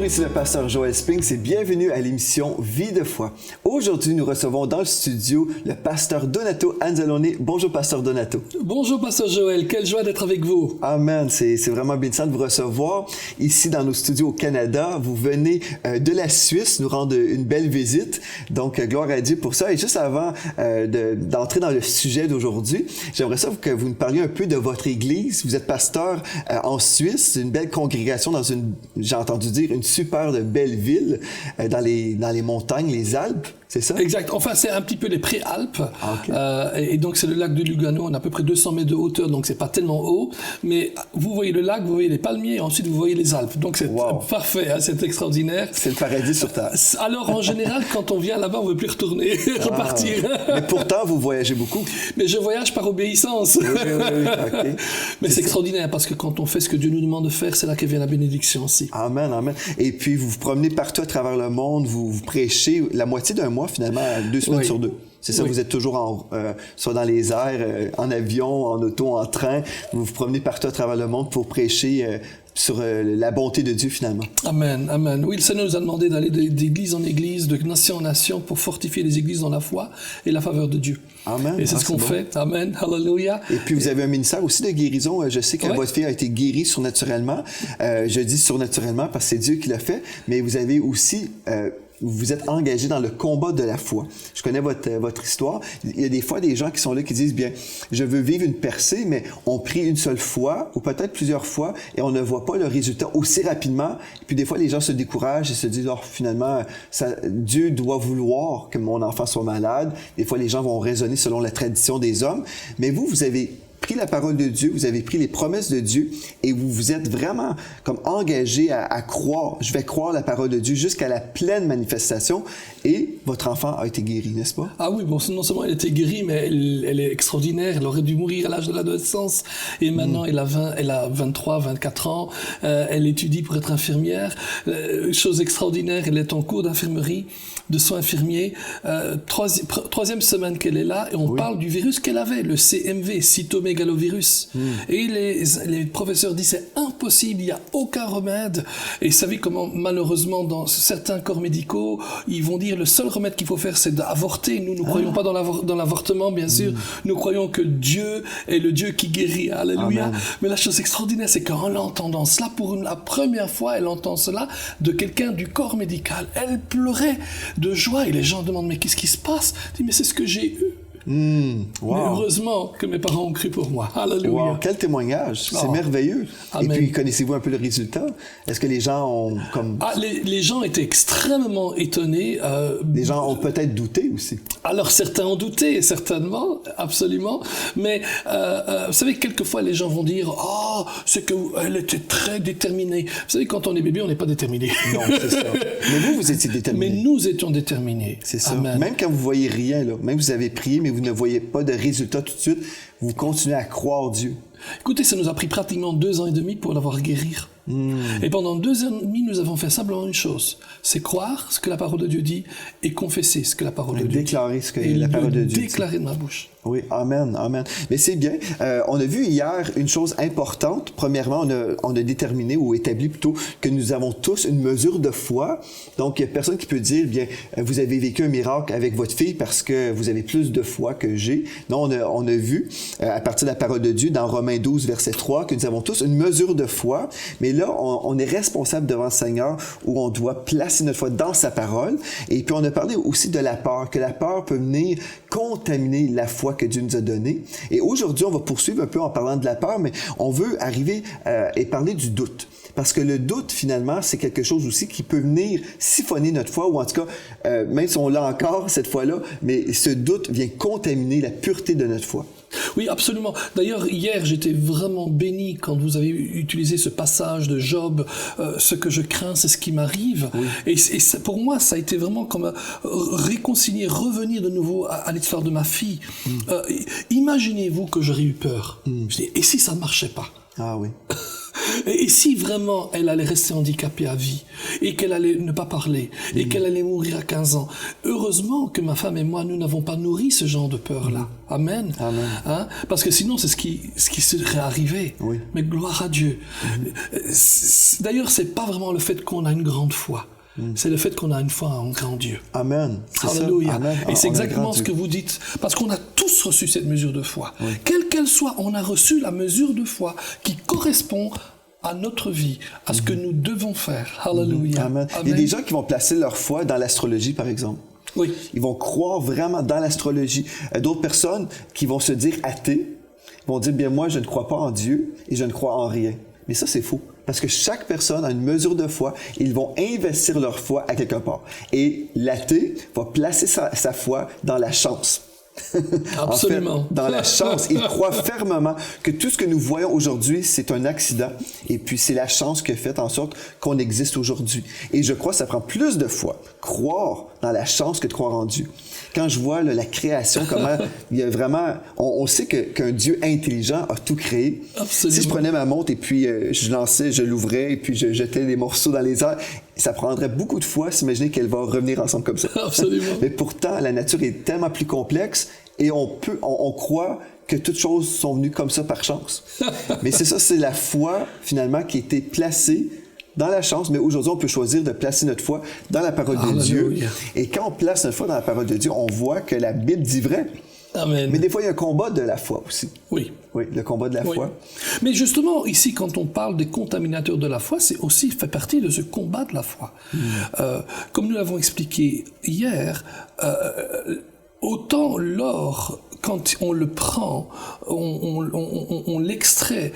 ici le pasteur Joel Spinks et bienvenue à l'émission Vie de foi. Aujourd'hui, nous recevons dans le studio le pasteur Donato Anzalone. Bonjour, pasteur Donato. Bonjour, pasteur Joel. Quelle joie d'être avec vous. Amen. C'est vraiment bénissant de vous recevoir ici dans nos studios au Canada. Vous venez de la Suisse nous rendre une belle visite. Donc, gloire à Dieu pour ça. Et juste avant d'entrer dans le sujet d'aujourd'hui, j'aimerais ça que vous nous parliez un peu de votre église. Vous êtes pasteur en Suisse, une belle congrégation dans une, j'ai entendu dire, une super belle ville dans les montagnes, les Alpes. C'est ça? Exact. Enfin, c'est un petit peu les Préalpes. Okay. Et donc, c'est le lac de Lugano. On a à peu près 200 mètres de hauteur, donc c'est pas tellement haut. Mais vous voyez le lac, vous voyez les palmiers, et ensuite vous voyez les Alpes. Donc, c'est parfait, hein, c'est extraordinaire. C'est le paradis sur terre. Alors, en général, quand on vient là-bas, on veut plus retourner, repartir. Mais pourtant, vous voyagez beaucoup. Mais je voyage par obéissance. Oui. Okay. Mais c'est extraordinaire, parce que quand on fait ce que Dieu nous demande de faire, c'est là que vient la bénédiction aussi. Amen, amen. Et puis, vous vous promenez partout à travers le monde, vous prêchez la moitié d'un mois, finalement, 2 semaines sur 2. C'est ça, vous êtes toujours soit dans les airs, en avion, en auto, en train. Vous vous promenez partout à travers le monde pour prêcher sur la bonté de Dieu, finalement. Amen, amen. Oui, le Seigneur nous a demandé d'aller d'église en église, de nation en nation, pour fortifier les églises dans la foi et la faveur de Dieu. Amen. Et c'est ce qu'on fait. Amen. Hallelujah. Et puis, vous avez un ministère aussi de guérison. Je sais que votre fille a été guérie surnaturellement. Je dis surnaturellement parce que c'est Dieu qui l'a fait. Mais vous avez aussi... vous êtes engagé dans le combat de la foi. Je connais votre histoire. Il y a des fois des gens qui sont là qui disent, bien, je veux vivre une percée, mais on prie une seule fois ou peut-être plusieurs fois et on ne voit pas le résultat aussi rapidement. Et puis des fois, les gens se découragent et se disent, oh, finalement, Dieu doit vouloir que mon enfant soit malade. Des fois, les gens vont raisonner selon la tradition des hommes. Mais vous avez pris la parole de Dieu, vous avez pris les promesses de Dieu et vous vous êtes vraiment comme engagé à croire. Je vais croire la parole de Dieu jusqu'à la pleine manifestation et votre enfant a été guéri, n'est-ce pas? Ah oui, bon, non seulement elle a été guérie, mais elle est extraordinaire. Elle aurait dû mourir à l'âge de l'adolescence et maintenant elle a 23, 24 ans. Elle étudie pour être infirmière. Chose extraordinaire, elle est en cours d'infirmerie, de soins infirmiers. Troisième semaine qu'elle est là et on parle du virus qu'elle avait, le CMV, cytomégalovirus. Et les professeurs disent c'est impossible, il n'y a aucun remède. Et vous savez comment malheureusement dans certains corps médicaux, ils vont dire le seul remède qu'il faut faire c'est d'avorter. Nous ne croyons pas dans l'avortement bien sûr. Nous croyons que Dieu est le Dieu qui guérit. Alléluia. Amen. Mais la chose extraordinaire c'est qu'en l'entendant cela, pour la première fois elle entend cela de quelqu'un du corps médical. Elle pleurait de joie et les gens demandent mais qu'est-ce qui se passe? Elle dit mais c'est ce que j'ai eu. Mais heureusement que mes parents ont cru pour moi. Alléluia. Wow, quel témoignage. C'est merveilleux. Amen. Et puis, connaissez-vous un peu le résultat? Est-ce que les gens ont comme... les gens étaient extrêmement étonnés. Les gens ont peut-être douté aussi. Alors, certains ont douté, certainement, absolument. Mais, vous savez, quelquefois, les gens vont dire, c'est qu'elle était très déterminée. Vous savez, quand on est bébé, on n'est pas déterminé. Non, c'est ça. Mais vous étiez déterminé. Mais nous étions déterminés. C'est ça. Amen. Même quand vous voyez rien, là, même vous avez prié, mais vous ne voyez pas de résultat tout de suite, vous continuez à croire Dieu. Écoutez, ça nous a pris pratiquement 2 ans et demi pour l'avoir guérir. Et pendant 2 ans et demi, nous avons fait simplement une chose, c'est croire ce que la parole de Dieu dit et confesser ce que la parole de Dieu dit. Déclarer ce que la parole de Dieu dit. Déclarer de ma bouche. Oui, amen, amen. Mais c'est bien. On a vu hier une chose importante. Premièrement, on a déterminé ou établi plutôt que nous avons tous une mesure de foi. Donc, il n'y a personne qui peut dire, bien, vous avez vécu un miracle avec votre fille parce que vous avez plus de foi que j'ai. Non, on a vu, à partir de la parole de Dieu, dans Romains 12, verset 3, que nous avons tous une mesure de foi. Mais là, on est responsable devant le Seigneur où on doit placer notre foi dans sa parole. Et puis, on a parlé aussi de la peur, que la peur peut venir contaminer la foi que Dieu nous a donnée. Et aujourd'hui, on va poursuivre un peu en parlant de la peur, mais on veut arriver et parler du doute. Parce que le doute, finalement, c'est quelque chose aussi qui peut venir siphonner notre foi, ou en tout cas, même si on l'a encore cette fois-là, mais ce doute vient contaminer la pureté de notre foi. Oui, absolument. D'ailleurs, hier, j'étais vraiment béni quand vous avez utilisé ce passage de Job. Ce que je crains, c'est ce qui m'arrive. Oui. Et pour moi, ça a été vraiment comme réconcilier, revenir de nouveau à l'histoire de ma fille. Imaginez-vous que j'aurais eu peur. Je dis, et si ça ne marchait pas? Ah oui. Et si vraiment elle allait rester handicapée à vie, et qu'elle allait ne pas parler, et qu'elle allait mourir à 15 ans, heureusement que ma femme et moi, nous n'avons pas nourri ce genre de peur-là. Amen. Amen. Hein? Parce que sinon, c'est ce qui serait arrivé. Oui. Mais gloire à Dieu. D'ailleurs, c'est pas vraiment le fait qu'on a une grande foi. C'est le fait qu'on a une foi en grand Dieu. Amen. Alléluia. Amen. Et c'est On a exactement grand ce Dieu. que vous dites. Parce qu'on a tous reçu cette mesure de foi. Quelle qu'elle soit, on a reçu la mesure de foi qui correspond à notre vie, à ce que nous devons faire. Alléluia. Amen. Il y a des gens qui vont placer leur foi dans l'astrologie, par exemple. Oui. Ils vont croire vraiment dans l'astrologie. D'autres personnes qui vont se dire athées vont dire, bien moi, je ne crois pas en Dieu et je ne crois en rien. Mais ça, c'est faux. Parce que chaque personne a une mesure de foi. Ils vont investir leur foi à quelque part. Et l'athée va placer sa foi dans la chance. Absolument. En fait, dans la chance. Il croit fermement que tout ce que nous voyons aujourd'hui, c'est un accident. Et puis, c'est la chance qui a fait en sorte qu'on existe aujourd'hui. Et je crois que ça prend plus de foi. Croire dans la chance que de croire en Dieu. Quand je vois là, la création, comment il y a vraiment... On sait qu'un Dieu intelligent a tout créé. Absolument. Si je prenais ma montre et puis je lançais, je l'ouvrais et puis je jetais les morceaux dans les airs, ça prendrait beaucoup de foi s'imaginer qu'elle va revenir ensemble comme ça. Absolument. Mais pourtant, la nature est tellement plus complexe et on croit que toutes choses sont venues comme ça par chance. Mais c'est ça, c'est la foi finalement qui a été placée dans la chance, mais aujourd'hui, on peut choisir de placer notre foi dans la parole de Dieu. Et quand on place notre foi dans la parole de Dieu, on voit que la Bible dit vrai. Amen. Mais des fois, il y a un combat de la foi aussi. Oui. Oui, le combat de la foi. Mais justement, ici, quand on parle des contaminateurs de la foi, c'est aussi fait partie de ce combat de la foi. Comme nous l'avons expliqué hier, autant l'or, quand on le prend, on l'extrait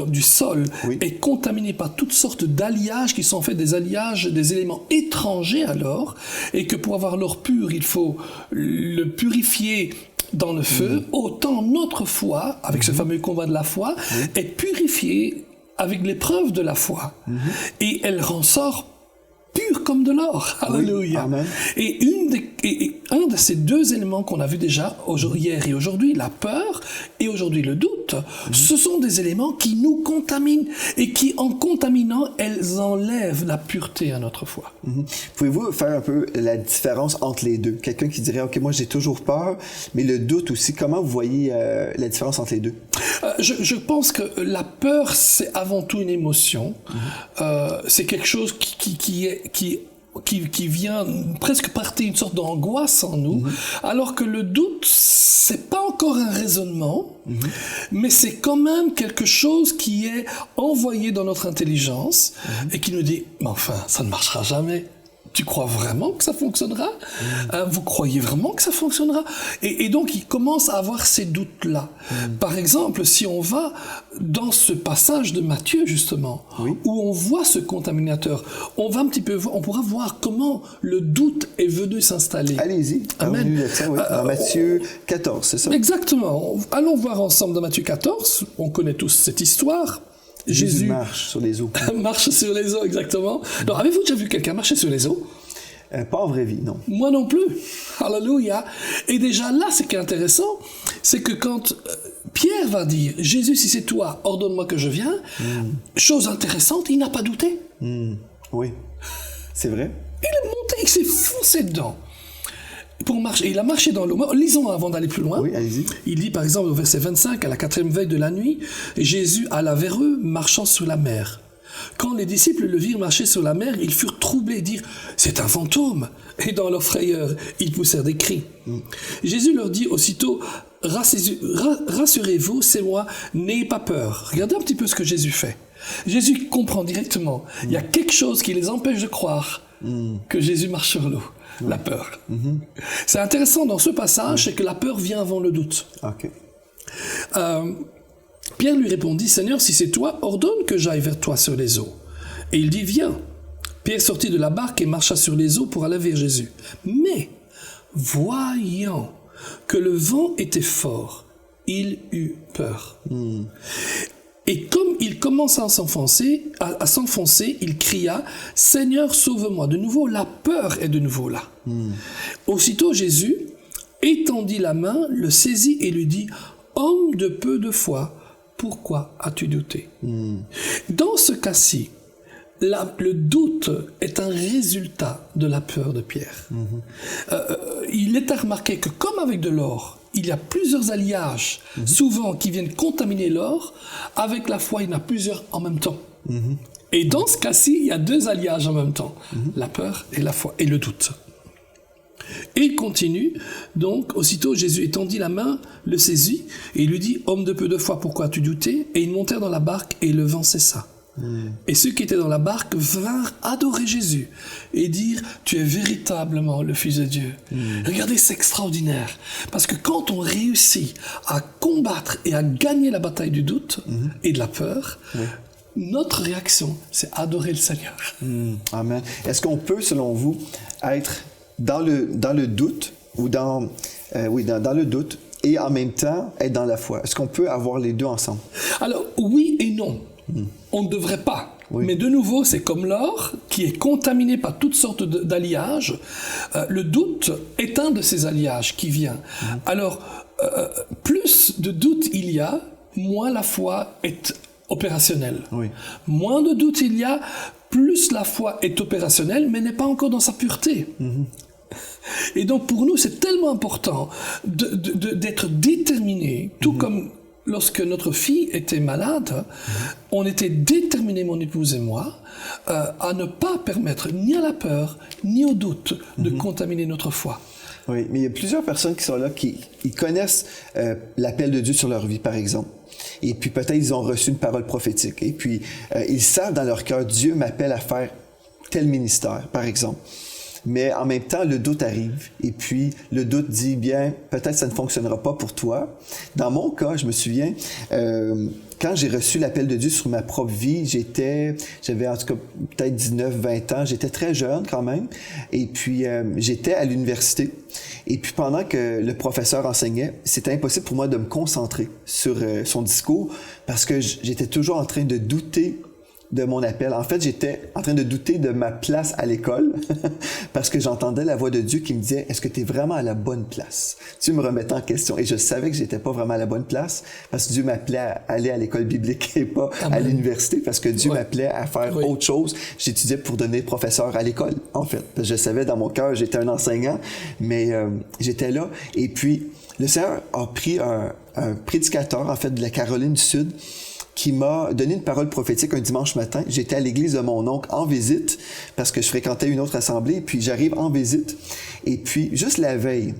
du sol, est contaminé par toutes sortes d'alliages qui sont faits des alliages, des éléments étrangers à l'or, et que pour avoir l'or pur, il faut le purifier dans le feu, autant notre foi, avec ce fameux combat de la foi, est purifiée avec l'épreuve de la foi. Et elle ressort pur comme de l'or. Alléluia. Amen. Et un de ces deux éléments qu'on a vu déjà hier et aujourd'hui, la peur et aujourd'hui le doute, ce sont des éléments qui nous contaminent et qui, en contaminant, elles enlèvent la pureté à notre foi. Pouvez-vous faire un peu la différence entre les deux? Quelqu'un qui dirait, OK, moi j'ai toujours peur, mais le doute aussi, comment vous voyez la différence entre les deux? Je pense que la peur, c'est avant tout une émotion. C'est quelque chose qui vient presque partir une sorte d'angoisse en nous, alors que le doute, c'est pas encore un raisonnement, mais c'est quand même quelque chose qui est envoyé dans notre intelligence et qui nous dit, mais enfin, ça ne marchera jamais. Tu crois vraiment que ça fonctionnera? Vous croyez vraiment que ça fonctionnera? Et donc, il commence à avoir ces doutes-là. Par exemple, si on va dans ce passage de Matthieu, justement, où on voit ce contaminateur, on pourra voir comment le doute est venu s'installer. Allez-y. Amen. Dans Matthieu 14, c'est ça? Exactement. Allons voir ensemble dans Matthieu 14. On connaît tous cette histoire. Jésus marche sur les eaux. Marche sur les eaux, exactement. Alors, avez-vous déjà vu quelqu'un marcher sur les eaux? Pas en vraie vie, non. Moi non plus. Alléluia. Et déjà là, ce qui est intéressant, c'est que quand Pierre va dire, Jésus, si c'est toi, ordonne-moi que je vienne, chose intéressante, il n'a pas douté. Oui, c'est vrai. Il est monté, il s'est foncé dedans. Pour marcher, il a marché dans l'eau. Lisons avant d'aller plus loin. Oui, allez-y. Il dit par exemple au verset 25, à la 4e veille de la nuit, Jésus alla vers eux, marchant sur la mer. Quand les disciples le virent marcher sur la mer, ils furent troublés et dirent « C'est un fantôme !» Et dans leur frayeur, ils poussèrent des cris. Jésus leur dit aussitôt « Rassurez-vous, c'est moi, n'ayez pas peur. » Regardez un petit peu ce que Jésus fait. Jésus comprend directement. Il y a quelque chose qui les empêche de croire que Jésus marche sur l'eau. La peur. C'est intéressant dans ce passage, c'est que la peur vient avant le doute. OK. Pierre lui répondit, « Seigneur, si c'est toi, ordonne que j'aille vers toi sur les eaux. » Et il dit, « Viens. » Pierre sortit de la barque et marcha sur les eaux pour aller vers Jésus. Mais, voyant que le vent était fort, il eut peur. Et comme il commença à s'enfoncer, il cria « Seigneur, sauve-moi !» De nouveau, la peur est de nouveau là. Aussitôt, Jésus étendit la main, le saisit et lui dit « Homme de peu de foi, pourquoi as-tu douté? Dans ce cas-ci, le doute est un résultat de la peur de Pierre. Il est à remarquer que comme avec de l'or, il y a plusieurs alliages, souvent qui viennent contaminer l'or, avec la foi, il y en a plusieurs en même temps. Et dans ce cas-ci, il y a deux alliages en même temps, la peur et la foi, et le doute. Et il continue, donc, aussitôt Jésus étendit la main, le saisit, et il lui dit, « Homme de peu de foi, pourquoi as-tu douté ?» Et ils montèrent dans la barque, et le vent cessa. Et ceux qui étaient dans la barque vinrent adorer Jésus et dire « Tu es véritablement le Fils de Dieu ». Regardez, c'est extraordinaire. Parce que quand on réussit à combattre et à gagner la bataille du doute et de la peur, notre réaction, c'est adorer le Seigneur. Amen. Est-ce qu'on peut, selon vous, être dans le doute ou dans le doute et en même temps être dans la foi? Est-ce qu'on peut avoir les deux ensemble? Alors, oui et non. On ne devrait pas. Oui. Mais de nouveau, c'est comme l'or qui est contaminé par toutes sortes d'alliages. Le doute est un de ces alliages qui vient. Alors, plus de doute il y a, moins la foi est opérationnelle. Oui. Moins de doute il y a, plus la foi est opérationnelle, mais n'est pas encore dans sa pureté. Et donc, pour nous, c'est tellement important d'être déterminé, tout comme lorsque notre fille était malade, on était déterminés, mon épouse et moi, à ne pas permettre ni à la peur, ni au doute de contaminer notre foi. Oui, mais il y a plusieurs personnes qui sont là, ils connaissent l'appel de Dieu sur leur vie, par exemple. Et puis peut-être ils ont reçu une parole prophétique. Et puis ils savent dans leur cœur, Dieu m'appelle à faire tel ministère, par exemple. Mais en même temps, le doute arrive. Et puis, le doute dit, bien, peut-être ça ne fonctionnera pas pour toi. Dans mon cas, je me souviens, quand j'ai reçu l'appel de Dieu sur ma propre vie, j'avais en tout cas peut-être 19, 20 ans. J'étais très jeune quand même. Et puis, j'étais à l'université. Et puis, pendant que le professeur enseignait, c'était impossible pour moi de me concentrer sur son discours parce que j'étais toujours en train de douter de mon appel. En fait, j'étais en train de douter de ma place à l'école parce que j'entendais la voix de Dieu qui me disait « Est-ce que tu es vraiment à la bonne place? » Dieu me remettait en question et je savais que j'étais pas vraiment à la bonne place parce que Dieu m'appelait à aller à l'école biblique et pas à l'université parce que Dieu m'appelait à faire autre chose. J'étudiais pour devenir professeur à l'école, en fait. Parce que je savais dans mon cœur, j'étais un enseignant, mais j'étais là. Et puis, le Seigneur a pris un prédicateur, en fait, de la Caroline du Sud, qui m'a donné une parole prophétique un dimanche matin. J'étais à l'église de mon oncle en visite parce que je fréquentais une autre assemblée. Et puis j'arrive en visite. Et puis juste la veille,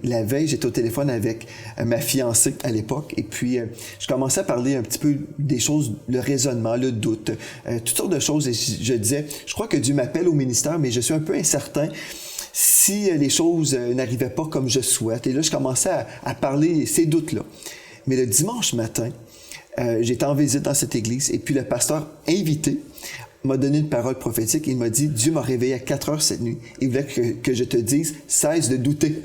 j'étais au téléphone avec ma fiancée à l'époque. Et puis je commençais à parler un petit peu des choses, le raisonnement, le doute, toutes sortes de choses. Et je disais, je crois que Dieu m'appelle au ministère, mais je suis un peu incertain si les choses n'arrivaient pas comme je souhaite. Et là, je commençais à parler ces doutes-là. Mais le dimanche matin, j'étais en visite dans cette église et puis le pasteur invité m'a donné une parole prophétique et il m'a dit « Dieu m'a réveillé à 4 heures cette nuit. Il voulait que je te dise « Cesse de douter. »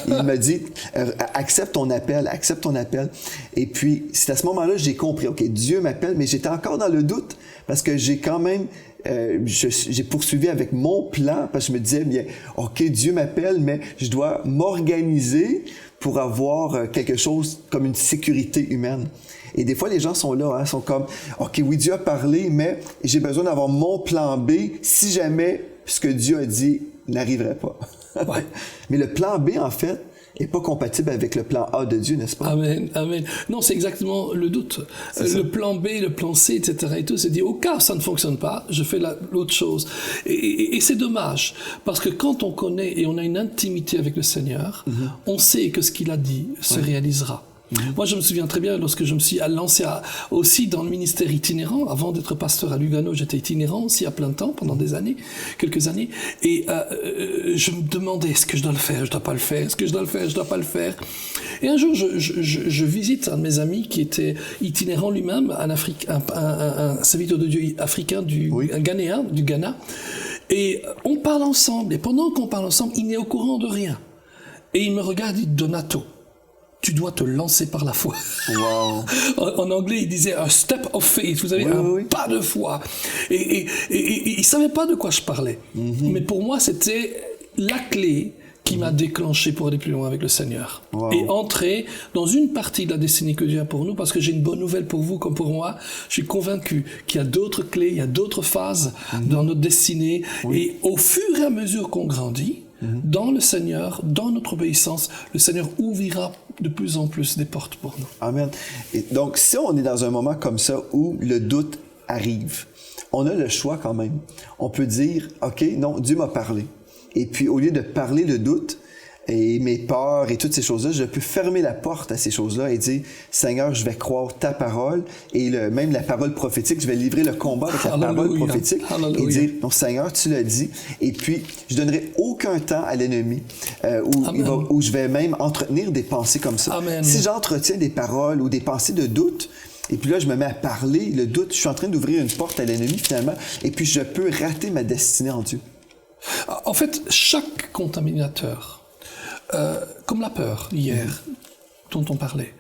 Il m'a dit « Accepte ton appel, accepte ton appel. » Et puis, c'est à ce moment-là que j'ai compris « OK, Dieu m'appelle, mais j'étais encore dans le doute parce que j'ai quand même... j'ai poursuivi avec mon plan parce que je me disais bien OK, Dieu m'appelle, mais je dois m'organiser pour avoir quelque chose comme une sécurité humaine. Et des fois, les gens sont là, sont comme OK, oui, Dieu a parlé, mais j'ai besoin d'avoir mon plan B si jamais ce que Dieu a dit n'arriverait pas. Ouais. Mais le plan B, en fait, n'est pas compatible avec le plan A de Dieu, n'est-ce pas? Amen, amen. Non, c'est exactement le doute. Le plan B, le plan C, etc. et tout, c'est dit, au cas ça ne fonctionne pas, je fais l'autre chose. Et c'est dommage, parce que quand on connaît et on a une intimité avec le Seigneur, on sait que ce qu'il a dit se réalisera. Moi, je me souviens très bien lorsque je me suis lancé aussi dans le ministère itinérant. Avant d'être pasteur à Lugano, j'étais itinérant aussi à plein temps pendant des années, quelques années. Et je me demandais, est-ce que je dois le faire, je dois pas le faire, est-ce que je dois le faire, je dois pas le faire. Et un jour, je visite un de mes amis qui était itinérant lui-même, un serviteur de Dieu africain, un Ghanéen, du Ghana. Et on parle ensemble. Et pendant qu'on parle ensemble, il n'est au courant de rien. Et il me regarde et dit, Donato, tu dois te lancer par la foi. Wow. En anglais, il disait un step of faith. Vous avez pas de foi. Et il savait pas de quoi je parlais. Mais pour moi, c'était la clé qui m'a déclenché pour aller plus loin avec le Seigneur. Wow. Et entrer dans une partie de la destinée que Dieu a pour nous, parce que j'ai une bonne nouvelle pour vous comme pour moi. Je suis convaincu qu'il y a d'autres clés, il y a d'autres phases dans notre destinée. Oui. Et au fur et à mesure qu'on grandit, dans le Seigneur, dans notre obéissance, le Seigneur ouvrira de plus en plus des portes pour nous. Amen. Et donc, si on est dans un moment comme ça où le doute arrive, on a le choix quand même. On peut dire, OK, non, Dieu m'a parlé. Et puis, au lieu de parler le doute et mes peurs et toutes ces choses-là, je peux fermer la porte à ces choses-là et dire, Seigneur, je vais croire ta parole et même la parole prophétique, je vais livrer le combat avec la parole prophétique et dire, non, Seigneur, tu l'as dit. Et puis, je donnerai aucun temps à l'ennemi où je vais même entretenir des pensées comme ça. Amen. Si j'entretiens des paroles ou des pensées de doute, et puis là, je me mets à parler, le doute, je suis en train d'ouvrir une porte à l'ennemi finalement, et puis je peux rater ma destinée en Dieu. En fait, chaque contaminateur, comme la peur hier, dont on parlait,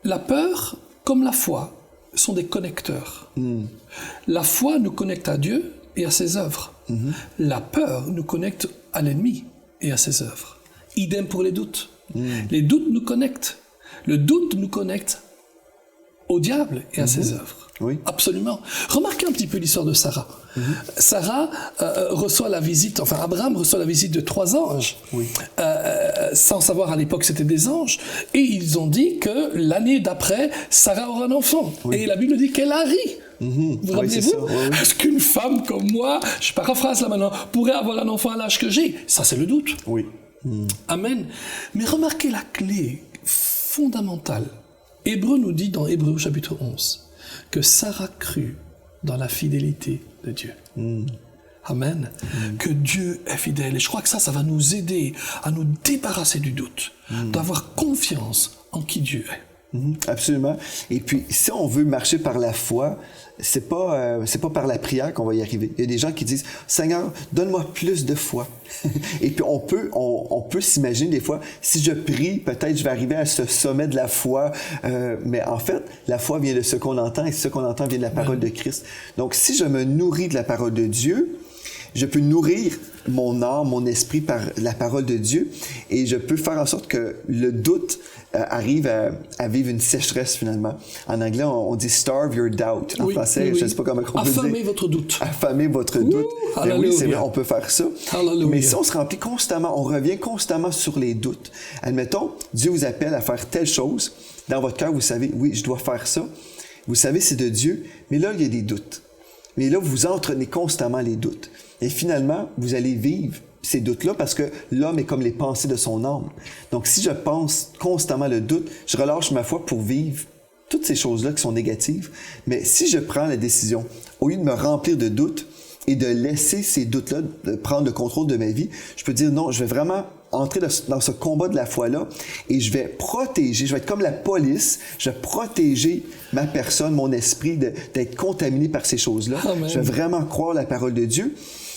la peur, comme la foi, sont des connecteurs. La foi nous connecte à Dieu et à ses œuvres. La peur nous connecte à l'ennemi et à ses œuvres. Idem pour les doutes. Les doutes nous connectent. Le doute nous connecte au diable et à ses œuvres. Oui. Absolument. Remarquez un petit peu l'histoire de Sarah. Sarah reçoit la visite, enfin Abraham reçoit la visite de 3 anges, sans savoir à l'époque c'était des anges, et ils ont dit que l'année d'après, Sarah aura un enfant. Et la Bible dit qu'elle a ri. Vous rappelez-vous? Est-ce qu'une femme comme moi, je paraphrase là maintenant, pourrait avoir un enfant à l'âge que j'ai? Ça c'est le doute. Oui. Amen. Mais remarquez la clé fondamentale. Hébreu nous dit dans Hébreu chapitre 11 que Sarah crut dans la fidélité de Dieu. Amen. Que Dieu est fidèle. Et je crois que ça va nous aider à nous débarrasser du doute, d'avoir confiance en qui Dieu est. Absolument. Et puis, si on veut marcher par la foi, c'est pas par la prière qu'on va y arriver. Il y a des gens qui disent, Seigneur, donne-moi plus de foi. Et puis, on peut s'imaginer des fois, si je prie, peut-être je vais arriver à ce sommet de la foi. Mais en fait, la foi vient de ce qu'on entend et ce qu'on entend vient de la parole de Christ. Donc, si je me nourris de la parole de Dieu, je peux nourrir mon âme, mon esprit par la parole de Dieu et je peux faire en sorte que le doute arrive à vivre une sécheresse finalement. En anglais, on dit « starve your doubt ». En français, je ne sais pas comment on peut dire. Affamer votre doute. Affamer votre doute. Oui, c'est vrai, on peut faire ça. Hallelujah. Mais si on se remplit constamment, on revient constamment sur les doutes. Admettons, Dieu vous appelle à faire telle chose. Dans votre cœur, vous savez, oui, je dois faire ça. Vous savez, c'est de Dieu, mais là, il y a des doutes. Mais là, vous entretenez constamment les doutes. Et finalement, vous allez vivre ces doutes-là parce que l'homme est comme les pensées de son âme. Donc, si je pense constamment le doute, je relâche ma foi pour vivre toutes ces choses-là qui sont négatives. Mais si je prends la décision, au lieu de me remplir de doutes et de laisser ces doutes-là de prendre le contrôle de ma vie, je peux dire non, je vais vraiment entrer dans ce combat de la foi-là et je vais protéger, je vais être comme la police, je vais protéger ma personne, mon esprit d'être contaminé par ces choses-là. Amen. Je vais vraiment croire la parole de Dieu.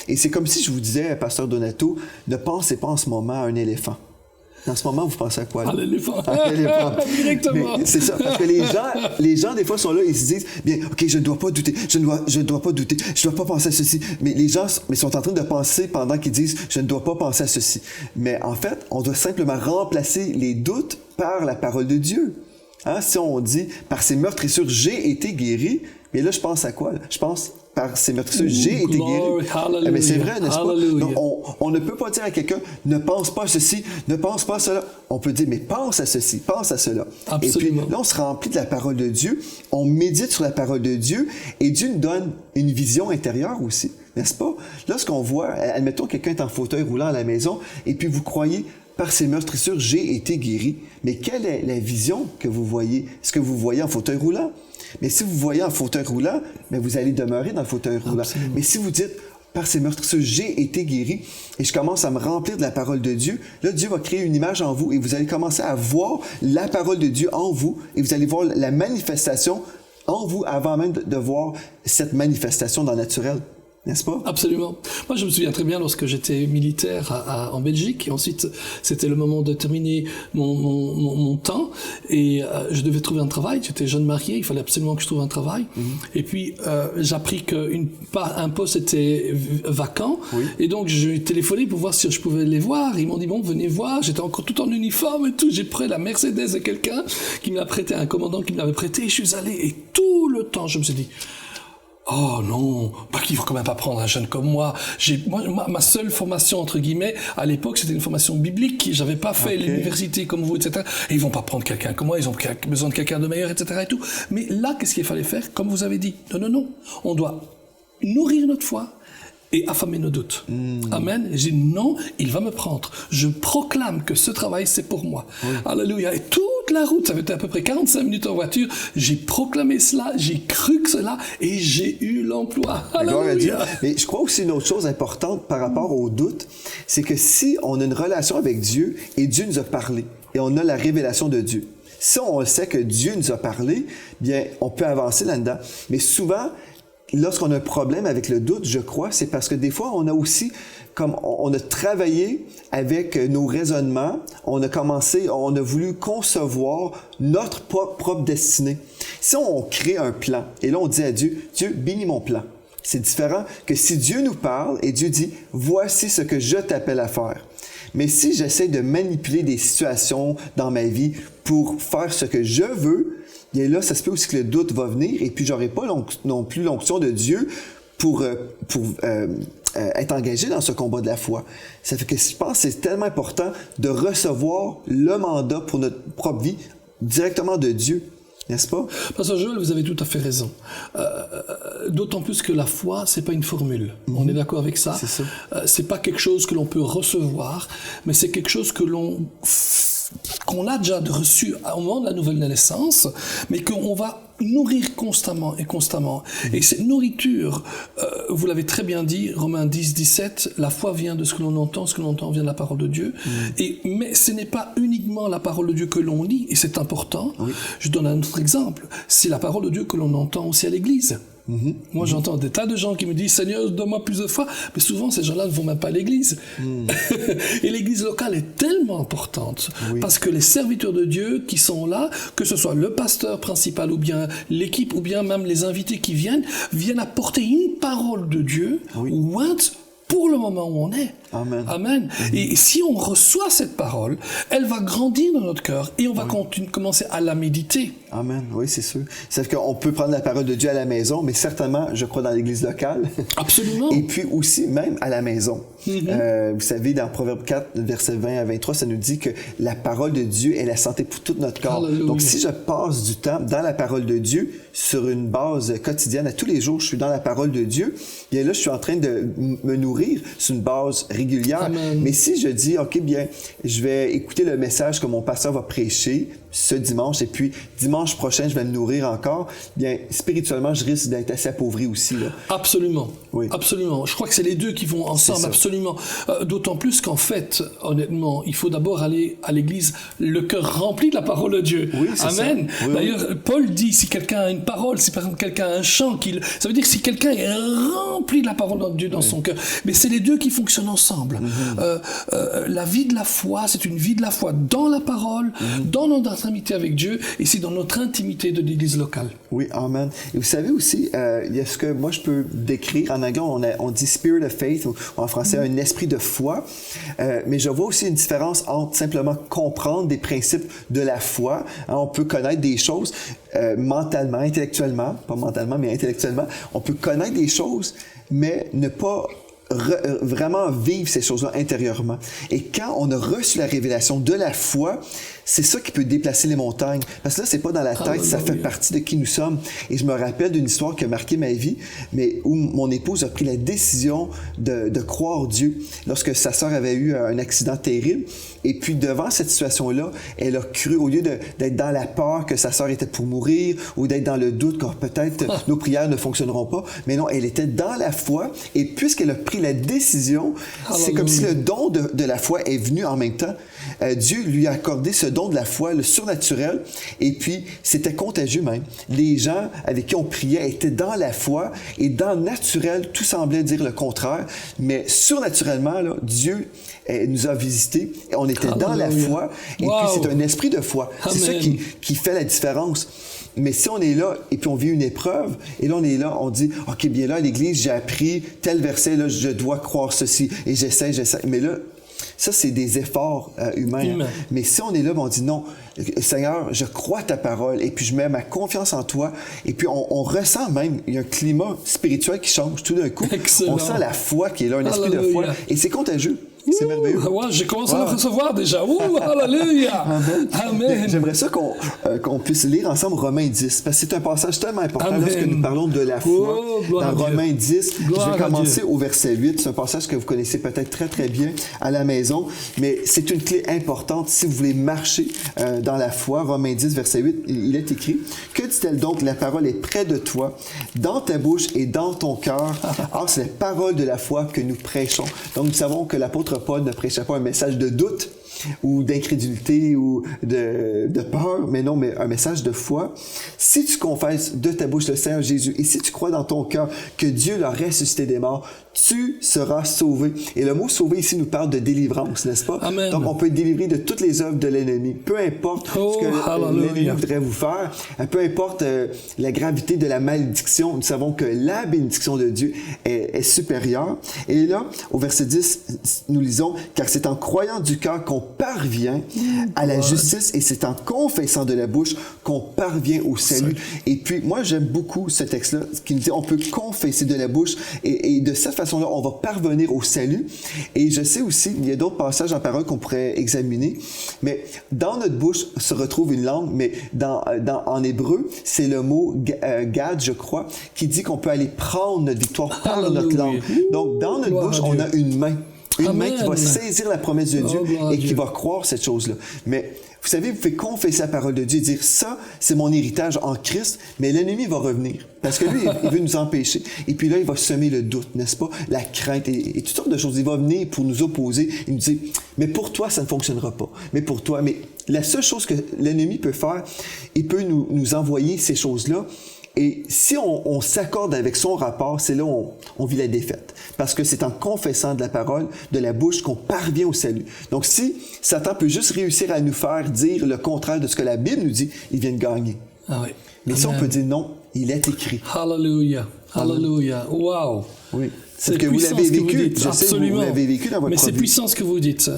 Et c'est comme si je vous disais, Pasteur Donato, ne pensez pas en ce moment à un éléphant. En ce moment, vous pensez à quoi? Là? À l'éléphant. À l'éléphant. Directement. Mais c'est ça, parce que les gens, des fois, sont là et se disent, bien, OK, je ne dois pas douter, je ne dois pas douter, je ne dois pas penser à ceci. Mais les gens sont en train de penser pendant qu'ils disent, je ne dois pas penser à ceci. Mais en fait, on doit simplement remplacer les doutes par la parole de Dieu. Hein? Si on dit, par ses meurtrissures, j'ai été guéri, mais là, je pense à quoi? Là? Je pense, par ses meurtrissures, j'ai été guéri. Mais c'est vrai, n'est-ce pas? Donc, on ne peut pas dire à quelqu'un, ne pense pas à ceci, ne pense pas à cela. On peut dire, mais pense à ceci, pense à cela. Absolument. Et puis là, on se remplit de la parole de Dieu, on médite sur la parole de Dieu, et Dieu nous donne une vision intérieure aussi, n'est-ce pas? Lorsqu'on voit, admettons, quelqu'un est en fauteuil roulant à la maison, et puis vous croyez, par ses meurtrissures, j'ai été guéri. Mais quelle est la vision que vous voyez? Est-ce que vous voyez en fauteuil roulant? Mais si vous voyez en fauteuil roulant, mais vous allez demeurer dans le fauteuil roulant. Absolument. Mais si vous dites, par ces meurtrissures, j'ai été guéri, et je commence à me remplir de la parole de Dieu, là, Dieu va créer une image en vous, et vous allez commencer à voir la parole de Dieu en vous, et vous allez voir la manifestation en vous avant même de voir cette manifestation dans le naturel. n'est-ce pas? Absolument. Moi, je me souviens très bien lorsque j'étais militaire en Belgique, et ensuite, c'était le moment de terminer mon temps, et je devais trouver un travail. J'étais jeune marié, il fallait absolument que je trouve un travail. Et puis, j'ai appris qu'un poste était vacant, et donc j'ai téléphoné pour voir si je pouvais les voir. Ils m'ont dit, bon, venez voir. J'étais encore tout en uniforme et tout. J'ai pris la Mercedes de quelqu'un qui me l'a prêté, un commandant qui me l'avait prêté, et je suis allé, et tout le temps, je me suis dit, oh non, qu'il faut quand même pas prendre un jeune comme moi. Ma seule formation, entre guillemets, à l'époque, c'était une formation biblique. J'avais pas fait l'université comme vous, etc. Et ils vont pas prendre quelqu'un comme moi, ils ont besoin de quelqu'un de meilleur, etc. et tout. Mais là, qu'est-ce qu'il fallait faire? Comme vous avez dit, non. On doit nourrir notre foi et affamer nos doutes. Amen. Et j'ai dit, non, il va me prendre. Je proclame que ce travail, c'est pour moi. Alléluia. Et toute la route, ça avait été à peu près 45 minutes en voiture, j'ai proclamé cela, j'ai cru que cela, et j'ai eu l'emploi. Alléluia. Mais je crois aussi une autre chose importante par rapport au doute, c'est que si on a une relation avec Dieu, et Dieu nous a parlé, et on a la révélation de Dieu, si on sait que Dieu nous a parlé, bien, on peut avancer là-dedans. Mais souvent, lorsqu'on a un problème avec le doute, je crois, c'est parce que des fois, on a aussi, comme on a travaillé avec nos raisonnements, on a voulu concevoir notre propre destinée. Si on crée un plan, et là on dit à Dieu, Dieu, bénis mon plan. C'est différent que si Dieu nous parle et Dieu dit, voici ce que je t'appelle à faire. Mais si j'essaie de manipuler des situations dans ma vie pour faire ce que je veux, bien là, ça se peut aussi que le doute va venir et puis j'aurai pas non plus l'onction de Dieu pour être engagé dans ce combat de la foi. Ça fait que je pense que c'est tellement important de recevoir le mandat pour notre propre vie directement de Dieu. N'est-ce pas? Pasteur Joël, vous avez tout à fait raison. D'autant plus que la foi, c'est pas une formule. On est d'accord avec ça? C'est ça. C'est pas quelque chose que l'on peut recevoir, mais c'est quelque chose qu'on a déjà reçu au moment de la nouvelle naissance, mais qu'on va nourrir constamment et constamment. Et cette nourriture, vous l'avez très bien dit, Romains 10, 17, la foi vient de ce que l'on entend vient de la parole de Dieu. Mais ce n'est pas uniquement la parole de Dieu que l'on lit, et c'est important. Je donne un autre exemple. C'est la parole de Dieu que l'on entend aussi à l'église. Moi, j'entends des tas de gens qui me disent « Seigneur, donne-moi plus de foi ». Mais souvent, ces gens-là ne vont même pas à l'église. Et l'église locale est tellement importante parce que les serviteurs de Dieu qui sont là, que ce soit le pasteur principal ou bien l'équipe ou bien même les invités qui viennent apporter une parole de Dieu pour le moment où on est. Amen. Et si on reçoit cette parole, elle va grandir dans notre cœur et on va commencer à la méditer. Amen. Oui, c'est sûr. C'est-à-dire qu'on peut prendre la parole de Dieu à la maison, mais certainement, je crois, dans l'église locale. Absolument. Et puis aussi, même à la maison. Vous savez, dans Proverbe 4, verset 20 à 23, ça nous dit que la parole de Dieu est la santé pour tout notre corps. Hallelujah. Donc, si je passe du temps dans la parole de Dieu, sur une base quotidienne, à tous les jours, je suis dans la parole de Dieu, bien là, je suis en train de me nourrir sur une base régulière. Amen. Mais si je dis, OK, bien, je vais écouter le message que mon pasteur va prêcher ce dimanche, et puis dimanche prochain, je vais me nourrir encore, bien, spirituellement, je risque d'être assez appauvri aussi, là. Absolument. Absolument. Je crois que c'est les deux qui vont ensemble, absolument. D'autant plus qu'en fait, honnêtement, il faut d'abord aller à l'église le cœur rempli de la parole de Dieu. Amen. D'ailleurs, Paul dit, si quelqu'un a une parole, si par exemple quelqu'un a un chant, ça veut dire que si quelqu'un est rempli de la parole de Dieu dans son cœur. Mais c'est les deux qui fonctionnent ensemble. La vie de la foi, c'est une vie de la foi dans la parole, dans notre intimité avec Dieu, et c'est dans notre intimité de l'église locale. Oui, amen. Et vous savez aussi, il y a ce que moi je peux décrire, en anglais on dit spirit of faith, ou en français un esprit de foi, mais je vois aussi une différence entre simplement comprendre des principes de la foi. On peut connaître des choses mentalement, intellectuellement, pas mentalement, mais intellectuellement, on peut connaître des choses, mais ne pas vraiment vivre ces choses-là intérieurement. Et quand on a reçu la révélation de la foi, c'est ça qui peut déplacer les montagnes. Parce que là, c'est pas dans la tête, ça fait partie de qui nous sommes. Et je me rappelle d'une histoire qui a marqué ma vie, mais où mon épouse a pris la décision de croire Dieu lorsque sa sœur avait eu un accident terrible. Et puis, devant cette situation-là, elle a cru, au lieu d'être dans la peur que sa sœur était pour mourir, ou d'être dans le doute que peut-être nos prières ne fonctionneront pas, mais non, elle était dans la foi. Et puisqu'elle a pris la décision, c'est comme si le don de la foi est venu en même temps. Dieu lui a accordé ce don de la foi, le surnaturel, et puis c'était contagieux même. Les gens avec qui on priait étaient dans la foi, et dans le naturel, tout semblait dire le contraire, mais surnaturellement, là, Dieu nous a visités, et on était dans la foi, et puis c'est un esprit de foi. C'est ça qui fait la différence. Mais si on est là et puis on vit une épreuve, et là on est là, on dit, OK, bien là, à l'Église, j'ai appris tel verset, là, je dois croire ceci, et j'essaie. Mais là, ça, c'est des efforts humains. Hein. Mais si on est là, on dit non, Seigneur, je crois ta parole, et puis je mets ma confiance en toi, et puis on ressent même, il y a un climat spirituel qui change tout d'un coup. Excellent. On sent la foi qui est là, un esprit de foi, et c'est contagieux. C'est merveilleux. Ouais, j'ai commencé à le recevoir déjà. Alléluia! Amen! J'aimerais ça qu'on puisse lire ensemble Romains 10, parce que c'est un passage tellement important lorsque nous parlons de la foi. Dans Romains 10, je vais commencer au verset 8. C'est un passage que vous connaissez peut-être très, très bien à la maison, mais c'est une clé importante si vous voulez marcher dans la foi. Romains 10, verset 8, il est écrit, « Que dit-elle donc? La parole est près de toi, dans ta bouche et dans ton cœur. Or, c'est la parole de la foi que nous prêchons. » Donc, nous savons que l'apôtre Paul ne prêchait pas un message de doute ou d'incrédulité ou de peur, mais non, mais un message de foi. Si tu confesses de ta bouche le Seigneur Jésus et si tu crois dans ton cœur que Dieu l'a ressuscité des morts, tu seras sauvé. Et le mot sauvé ici nous parle de délivrance, n'est-ce pas? Amen. Donc, on peut être délivré de toutes les œuvres de l'ennemi. Peu importe ce que l'ennemi voudrait vous faire, peu importe la gravité de la malédiction, nous savons que la bénédiction de Dieu est supérieure. Et là, au verset 10, nous lisons, « Car c'est en croyant du cœur qu'on parvient à la justice et c'est en confessant de la bouche qu'on parvient au salut. » Et puis, moi, j'aime beaucoup ce texte-là qui nous dit on peut confesser de la bouche et de cette façon-là, on va parvenir au salut. Et je sais aussi, il y a d'autres passages en parole qu'on pourrait examiner, mais dans notre bouche se retrouve une langue, mais en hébreu, c'est le mot gad, je crois, qui dit qu'on peut aller prendre notre victoire par notre langue. Donc, dans notre bouche, on a une main. Une main qui va saisir la promesse de Dieu et qui va croire cette chose-là. Mais vous savez, vous pouvez confesser la parole de Dieu et dire ça, c'est mon héritage en Christ, mais l'ennemi va revenir. Parce que lui, il veut nous empêcher. Et puis là, il va semer le doute, n'est-ce pas? La crainte et toutes sortes de choses. Il va venir pour nous opposer et nous dire, mais pour toi, ça ne fonctionnera pas. Mais pour toi, mais la seule chose que l'ennemi peut faire, il peut nous envoyer ces choses-là. Et si on s'accorde avec son rapport, c'est là où on vit la défaite. Parce que c'est en confessant de la parole, de la bouche, qu'on parvient au salut. Donc si Satan peut juste réussir à nous faire dire le contraire de ce que la Bible nous dit, il vient de gagner. Ah oui. Mais si on peut dire non, il est écrit. Alléluia. Alléluia. Wow. Oui. C'est que vous l'avez vécu. Je sais que vous l'avez vécu dans votre vie. Mais c'est puissant ce que vous dites.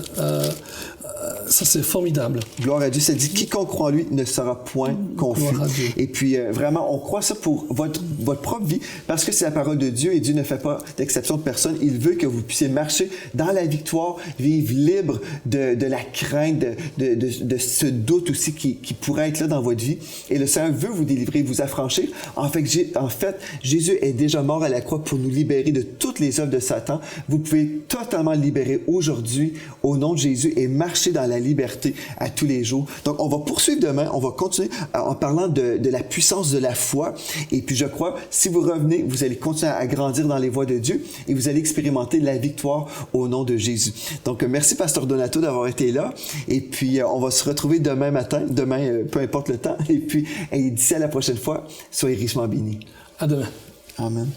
Ça, c'est formidable. Gloire à Dieu. Ça dit, quiconque croit en lui ne sera point confus. Et puis, vraiment, on croit ça pour votre propre vie, parce que c'est la parole de Dieu et Dieu ne fait pas d'exception de personne. Il veut que vous puissiez marcher dans la victoire, vivre libre de la crainte, de ce doute aussi qui pourrait être là dans votre vie. Et le Seigneur veut vous délivrer, vous affranchir. En fait, Jésus est déjà mort à la croix pour nous libérer de toutes les œuvres de Satan. Vous pouvez totalement le libérer aujourd'hui au nom de Jésus et marcher dans la liberté à tous les jours. Donc, on va poursuivre demain. On va continuer en parlant de la puissance de la foi. Et puis, je crois, si vous revenez, vous allez continuer à grandir dans les voies de Dieu et vous allez expérimenter la victoire au nom de Jésus. Donc, merci, Pasteur Donato, d'avoir été là. Et puis, on va se retrouver demain matin, peu importe le temps. Et puis, d'ici à la prochaine fois, soyez richement bénis. À demain. Amen.